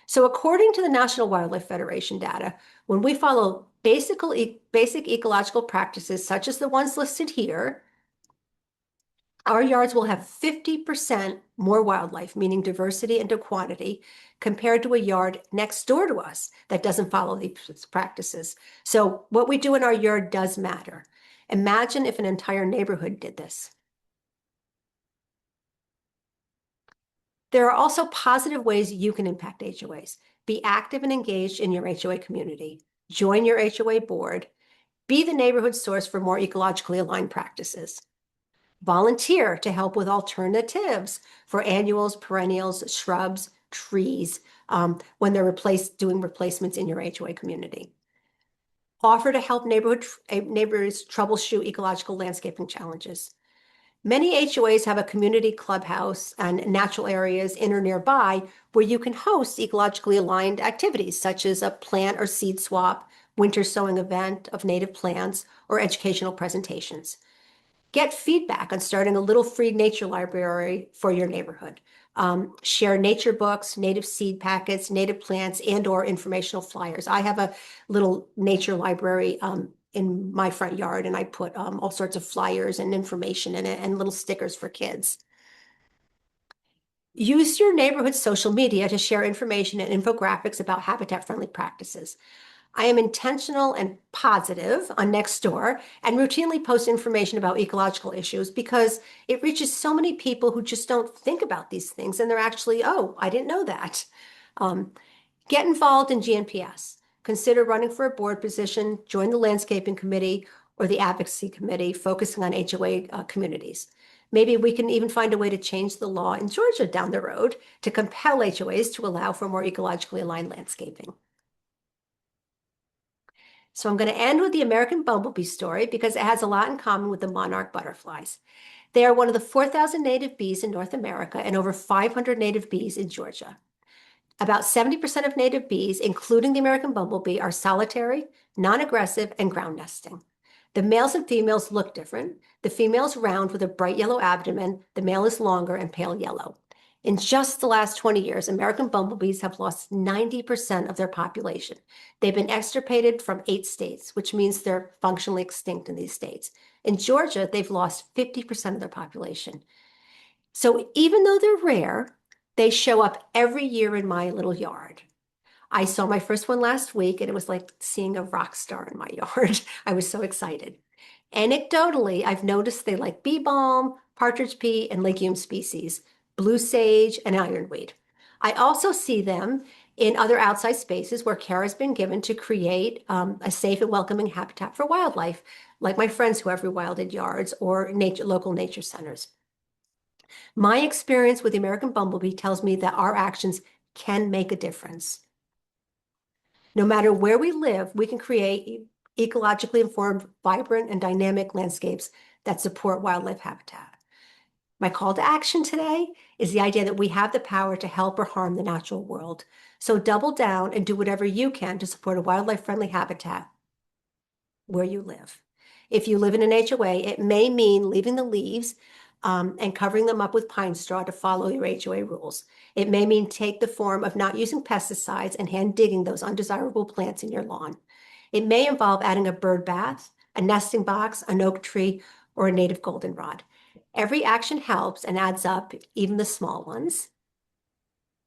So according to the National Wildlife Federation data, when we follow basic ecological practices such as the ones listed here, our yards will have 50% more wildlife, meaning diversity and quantity, compared to a yard next door to us that doesn't follow these practices. So what we do in our yard does matter. Imagine if an entire neighborhood did this. There are also positive ways you can impact HOAs. Be active and engaged in your HOA community. Join your HOA board. Be the neighborhood source for more ecologically aligned practices. Volunteer to help with alternatives for annuals, perennials, shrubs, trees, when they're doing replacements in your HOA community. Offer to help neighbors troubleshoot ecological landscaping challenges. Many HOAs have a community clubhouse and natural areas in or nearby where you can host ecologically aligned activities such as a plant or seed swap, winter sowing event of native plants, or educational presentations. Get feedback on starting a little free nature library for your neighborhood. Share nature books, native seed packets, native plants, and/or informational flyers. I have a little nature library in my front yard, and I put all sorts of flyers and information in it and little stickers for kids. Use your neighborhood social media to share information and infographics about habitat-friendly practices. I am intentional and positive on Nextdoor and routinely post information about ecological issues because it reaches so many people who just don't think about these things, and they're actually, oh, I didn't know that. Get involved in GNPS. Consider running for a board position, join the landscaping committee or the advocacy committee focusing on HOA communities. Maybe we can even find a way to change the law in Georgia down the road to compel HOAs to allow for more ecologically aligned landscaping. So I'm going to end with the American bumblebee story because it has a lot in common with the monarch butterflies. They are one of the 4,000 native bees in North America and over 500 native bees in Georgia. About 70% of native bees, including the American bumblebee, are solitary, non-aggressive, and ground nesting. The males and females look different. The female is round with a bright yellow abdomen. The male is longer and pale yellow. In just the last 20 years, American bumblebees have lost 90% of their population. They've been extirpated from 8 states, which means they're functionally extinct in these states. In Georgia, they've lost 50% of their population. So even though they're rare, they show up every year in my little yard. I saw my first one last week, and it was like seeing a rock star in my yard. I was so excited. Anecdotally, I've noticed they like bee balm, partridge pea, and legume species, blue sage, and ironweed. I also see them in other outside spaces where care has been given to create a safe and welcoming habitat for wildlife, like my friends who have rewilded yards or local nature centers. My experience with the American bumblebee tells me that our actions can make a difference. No matter where we live, we can create ecologically informed, vibrant, and dynamic landscapes that support wildlife habitat. My call to action today is the idea that we have the power to help or harm the natural world. So double down and do whatever you can to support a wildlife-friendly habitat where you live. If you live in an HOA, it may mean leaving the leaves and covering them up with pine straw to follow your HOA rules. It may mean take the form of not using pesticides and hand digging those undesirable plants in your lawn. It may involve adding a bird bath, a nesting box, an oak tree, or a native goldenrod. Every action helps and adds up, even the small ones.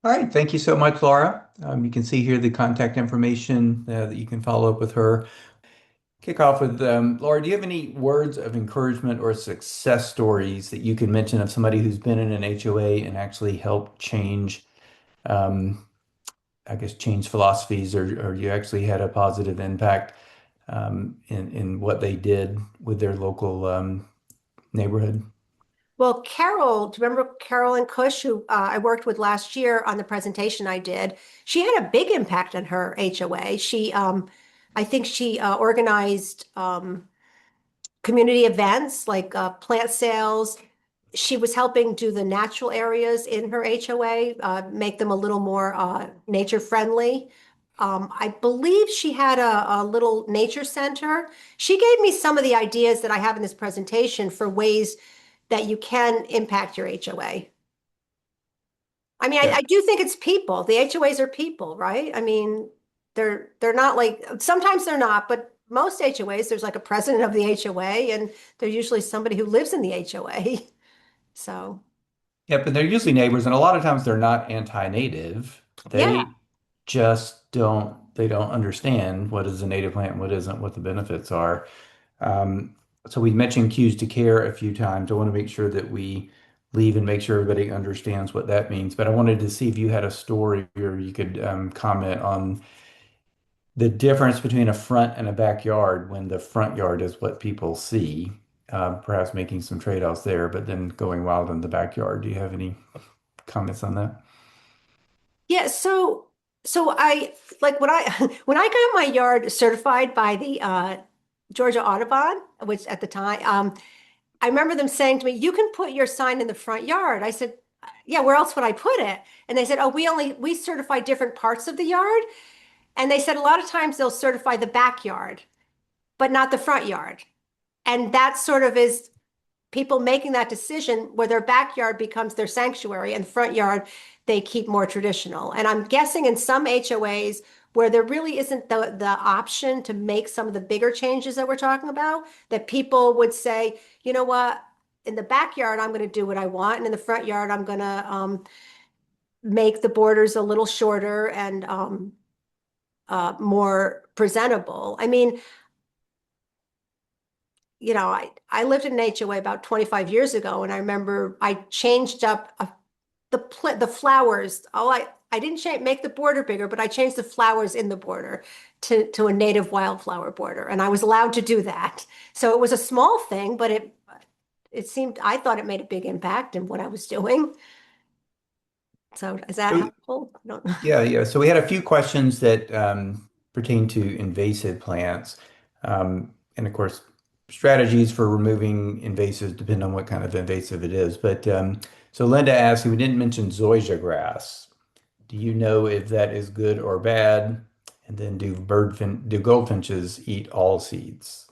All right, thank you so much, Laura. You can see here the contact information that you can follow up with her. Kick off with Laura, do you have any words of encouragement or success stories that you can mention of somebody who's been in an HOA and actually helped change, I guess, change philosophies, or you actually had a positive impact in what they did with their local neighborhood? Well, Carol, do you remember Carol and Cush, who I worked with last year on the presentation I did? She had a big impact on her HOA. I think she organized community events like plant sales. She was helping do the natural areas in her HOA, make them a little more nature friendly. I believe she had a little nature center. She gave me some of the ideas that I have in this presentation for ways that you can impact your HOA. I mean, Yeah. I do think it's people. The HOAs are people, right? I mean, they're not like, sometimes they're not, but most HOAs, there's like a president of the HOA, and there's usually somebody who lives in the HOA. So, Yep, and they're usually neighbors, and a lot of times they're not anti-native. yeah. They just don't understand what is a native plant and what isn't, what the benefits are. So we mentioned cues to care a few times. I want to make sure that we leave and make sure everybody understands what that means. But I wanted to see if you had a story or you could comment on the difference between a front and a backyard when the front yard is what people see, perhaps making some trade-offs there, but then going wild in the backyard. Do you have any comments on that? Yeah, so I like when I when I got my yard certified by the Georgia Audubon, which at the time, I remember them saying to me, "You can put your sign in the front yard." I said, "Yeah, where else would I put it?" And they said, "Oh, we certify different parts of the yard." And they said a lot of times they'll certify the backyard, but not the front yard. And that sort of is people making that decision where their backyard becomes their sanctuary and the front yard they keep more traditional. And I'm guessing in some HOAs where there really isn't the option to make some of the bigger changes that we're talking about, that people would say, you know what, in the backyard, I'm going to do what I want. And in the front yard, I'm going to make the borders a little shorter and more presentable. I mean, you know, I lived in an HOA about 25 years ago, and I remember I changed up the flowers. I didn't make the border bigger, but I changed the flowers in the border to a native wildflower border, and I was allowed to do that. So it was a small thing, but it seemed I thought it made a big impact in what I was doing. So is that So, helpful? I don't know. yeah, yeah. So we had a few questions that pertain to invasive plants. And of course, strategies for removing invasives depend on what kind of invasive it is. But so Linda asked, we didn't mention zoysia grass. Do you know if that is good or bad? And then do goldfinches eat all seeds?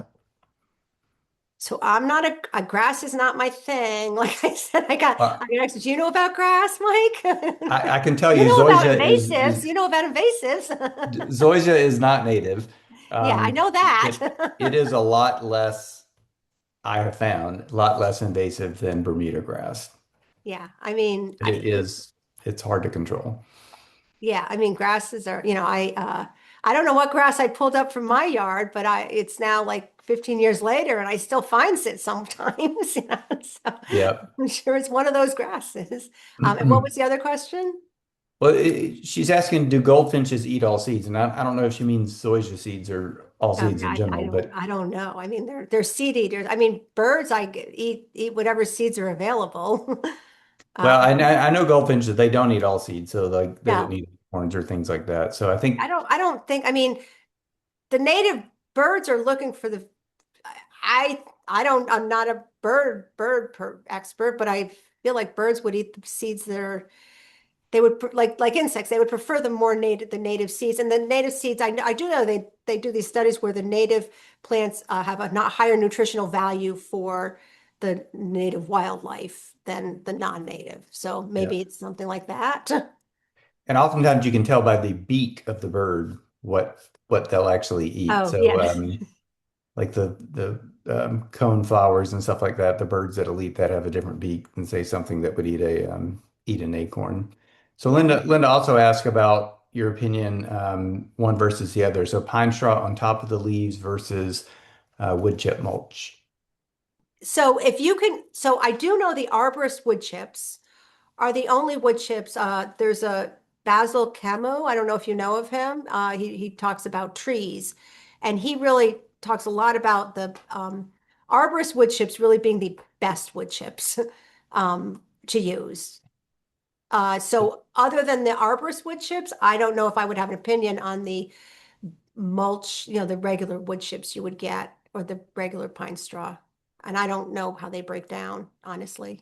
So I'm not a grass is not my thing. Like I said, Uh, I got asked, do you know about grass, Mike? I can tell You you know about zoysia invasives. is You know about invasives. zoysia is not native. Yeah, I Um, know it is that. a lot less, I have found, a lot less invasive than Bermuda grass. Yeah, I mean, But it's hard to control. yeah, I mean, grasses are, I don't know what grass I pulled up from my yard, but it's now like 15 years later and I still find it sometimes, so Yep. I'm sure it's one of those grasses. And what was the other question? Well, she's asking, do goldfinches eat all seeds? And I don't know if she means zoysia seeds or all Oh, seeds yeah, in general, but I don't know. I mean, they're seed eaters. I mean, birds eat whatever seeds are available. well, Um, I know goldfinches, they don't eat all seeds, so like they wouldn't no, eat horns or things like that. So I think, I don't think, I mean, the native birds are looking for the I'm not a expert, but I feel like birds would eat the seeds that are they would like insects. They would prefer the native seeds, and the native seeds. I do know they do these studies where the native plants have a not higher nutritional value for the native wildlife than the non-native. So yeah. maybe it's something like that. And oftentimes you can tell by the beak of the bird what they'll actually eat. Oh So yeah, like the cone flowers and stuff like that, the birds that'll eat that have a different beak than say something that would eat an acorn. So Linda also asked about your opinion, one versus the other. So pine straw on top of the leaves versus wood chip mulch. So I do know the arborist wood chips are the only wood chips. There's a Basil Camus. I don't know if you know of him. He talks about trees, and he really talks a lot about the arborist wood chips really being the best wood chips to use. So other than the arborist wood chips, I don't know if I would have an opinion on the mulch, the regular wood chips you would get or the regular pine straw. And I don't know how they break down, honestly.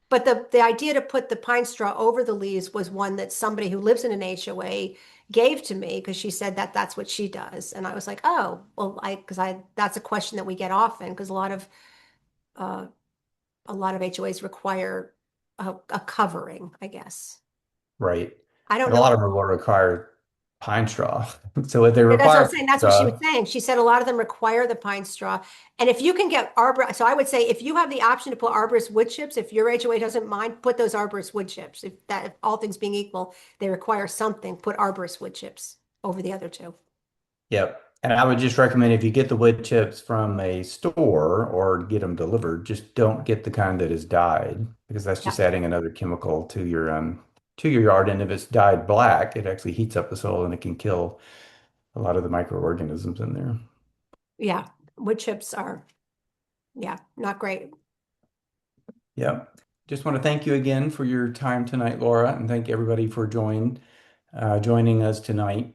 But the idea to put the pine straw over the leaves was one that somebody who lives in an HOA gave to me because she said that that's what she does. And I was like, oh, well, that's a question that we get often because uh, a lot of HOAs require a covering, I guess. Right. I don't And a know. lot of them will require pine straw. So if they Yeah, that's what I'm require saying. That's what she was straw, saying. She said a lot of them require the pine straw. And if you can get so I would say if you have the option to put arborist wood chips, if your HOA doesn't mind, put those arborist wood chips. If all things being equal, they require something, put arborist wood chips over the other two. yep. And I would just recommend if you get the wood chips from a store or get them delivered, just don't get the kind that is dyed because that's Yeah. just adding another chemical to your yard. And if it's dyed black, it actually heats up the soil and it can kill a lot of the microorganisms in there. Yeah. Wood chips are, yeah, not great. Yep. Just want to thank you again for your time tonight, Laura, and thank everybody for joining us tonight.